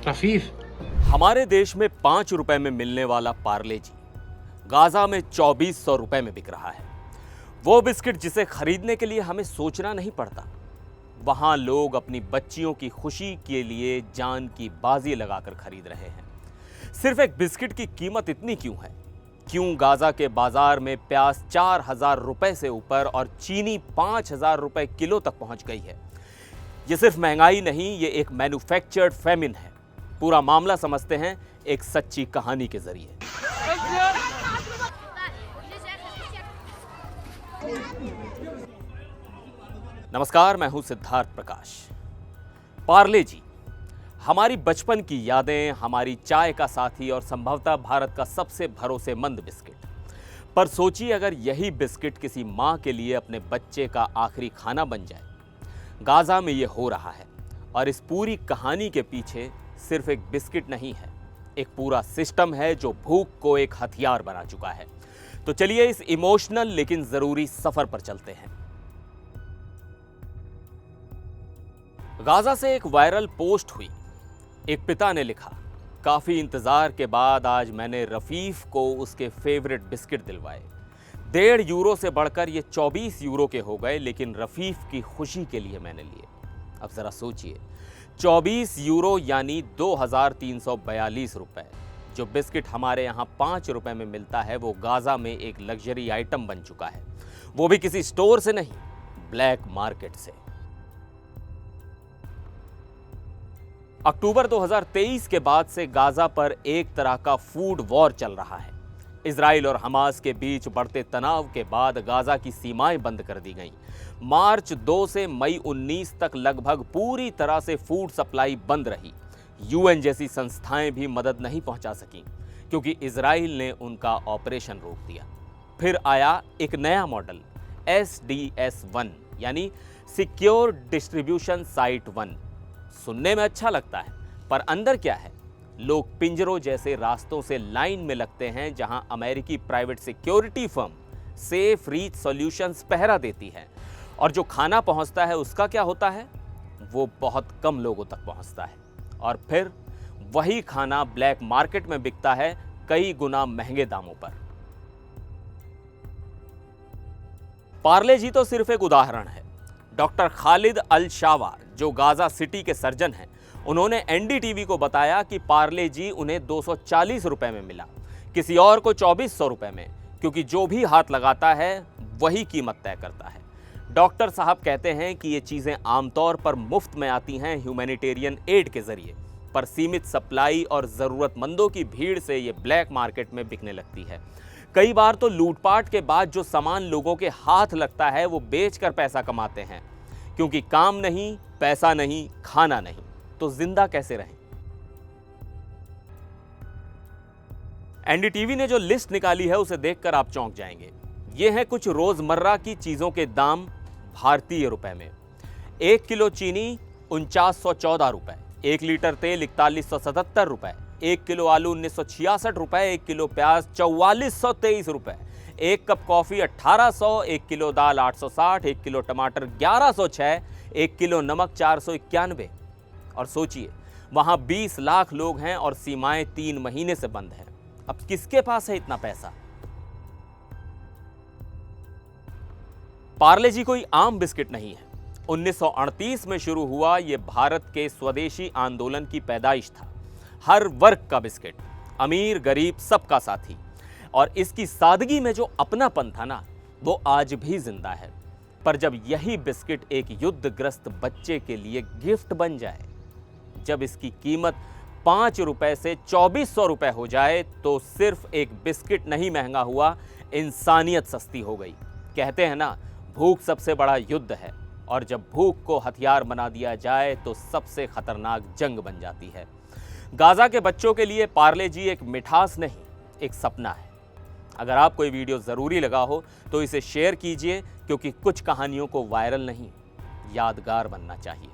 रफीफ, हमारे देश में 5 रुपए में मिलने वाला पार्ले जी गाजा में 2400 रुपए में बिक रहा है। वो बिस्किट जिसे खरीदने के लिए हमें सोचना नहीं पड़ता। वहां लोग अपनी बच्चियों की खुशी के लिए जान की बाजी लगाकर खरीद रहे हैं। सिर्फ एक बिस्किट की कीमत इतनी क्यों है? क्यों गाजा के बाजार में प्याज 4000 रुपए से ऊपर और चीनी 5000 रुपए किलो तक पहुंच गई है? ये सिर्फ महंगाई नहीं, ये एक मैन्युफैक्चर्ड फेमिन है। पूरा मामला समझते हैं एक सच्ची कहानी के जरिए। नमस्कार, मैं हूं सिद्धार्थ प्रकाश। पार्ले जी हमारी बचपन की यादें, हमारी चाय का साथी और संभवतः भारत का सबसे भरोसेमंद बिस्किट। पर सोचिए अगर यही बिस्किट किसी मां के लिए अपने बच्चे का आखिरी खाना बन जाए। गाजा में यह हो रहा है और इस पूरी कहानी के पीछे सिर्फ एक बिस्किट नहीं है, एक पूरा सिस्टम है जो भूख को एक हथियार बना चुका है। तो चलिए इस इमोशनल लेकिन जरूरी सफर पर चलते हैं। गाजा से एक वायरल पोस्ट हुई। एक पिता ने लिखा, काफी इंतजार के बाद आज मैंने रफीफ को उसके फेवरेट बिस्किट दिलवाए। 1.5 यूरो से बढ़कर ये 24 यूरो के हो गए, लेकिन रफीफ की खुशी के लिए मैंने लिए। अब जरा सोचिए, 24 यूरो यानी 2342 रुपए। जो बिस्किट हमारे यहाँ 5 रुपए में मिलता है वो गाजा में एक लग्जरी आइटम बन चुका है। वो भी किसी स्टोर से नहीं, ब्लैक मार्केट से। अक्टूबर 2023 के बाद से गाजा पर एक तरह का फूड वॉर चल रहा है। इजराइल और हमास के बीच बढ़ते तनाव के बाद गाजा की सीमाएं बंद कर दी गईं। मार्च 2 से मई 19 तक लगभग पूरी तरह से फूड सप्लाई बंद रही। यूएन जैसी संस्थाएं भी मदद नहीं पहुंचा सकीं क्योंकि इजराइल ने उनका ऑपरेशन रोक दिया। फिर आया एक नया मॉडल, SDS-1 यानी सिक्योर डिस्ट्रीब्यूशन साइट 1। सुनने में अच्छा लगता है, पर अंदर क्या है? लोग पिंजरों जैसे रास्तों से लाइन में लगते हैं जहां अमेरिकी private security firm safe reach solutions पहरा देती है। और जो खाना पहुंचता है उसका क्या होता है? वो बहुत कम लोगों तक पहुंचता है और फिर वही खाना ब्लैक मार्केट में बिकता है कई गुना महंगे दामों पर। पार्ले जी तो सिर्फ एक उदाहरण है। डॉक्टर खालिद अल शावा जो गाजा सिटी के सर्जन हैं, उन्होंने एनडीटीवी को बताया कि पार्ले जी उन्हें 240 रुपए में मिला, किसी और को 2400 रुपए में, क्योंकि जो भी हाथ लगाता है वही कीमत तय करता है। डॉक्टर साहब कहते हैं कि ये चीज़ें आमतौर पर मुफ्त में आती हैं ह्यूमैनिटेरियन एड के जरिए, पर सीमित सप्लाई और ज़रूरतमंदों की भीड़ से ये ब्लैक मार्केट में बिकने लगती है। कई बार तो लूटपाट के बाद जो सामान लोगों के हाथ लगता है वो बेचकर पैसा कमाते हैं, क्योंकि काम नहीं, पैसा नहीं, खाना नहीं, तो जिंदा कैसे रहें? एनडीटीवी ने जो लिस्ट निकाली है उसे देखकर आप चौंक जाएंगे। ये हैं कुछ रोजमर्रा की चीजों के दाम भारतीय रुपए में। 1 किलो चीनी 4914 रुपए, 1 लीटर तेल 4177 रुपए, 1 किलो आलू 1966 रुपए, 1 किलो प्याज 4423 रुपए, 1 कप कॉफी 1800, 1 किलो दाल 860, 1 किलो टमाटर 1106, 1 किलो नमक 491। और सोचिए वहां 20 लाख लोग हैं और सीमाएं 3 महीने से बंद हैं। अब किसके पास है इतना पैसा? पार्ले जी कोई आम बिस्किट नहीं है। 1938 में शुरू हुआ ये भारत के स्वदेशी आंदोलन की पैदाइश था। हर वर्ग का बिस्किट, अमीर गरीब सबका साथी। और इसकी सादगी में जो अपनापन था ना, वो आज भी जिंदा है। पर जब यही बिस्किट एक युद्धग्रस्त बच्चे के लिए गिफ्ट बन जाए, जब इसकी कीमत 5 रुपए से 2400 रुपए हो जाए, तो सिर्फ एक बिस्किट नहीं महंगा हुआ, इंसानियत सस्ती हो गई। कहते हैं ना, भूख सबसे बड़ा युद्ध है, और जब भूख को हथियार बना दिया जाए तो सबसे खतरनाक जंग बन जाती है। गाजा के बच्चों के लिए पार्ले जी एक मिठास नहीं, एक सपना है। अगर आपको ये वीडियो ज़रूरी लगा हो तो इसे शेयर कीजिए, क्योंकि कुछ कहानियों को वायरल नहीं, यादगार बनना चाहिए।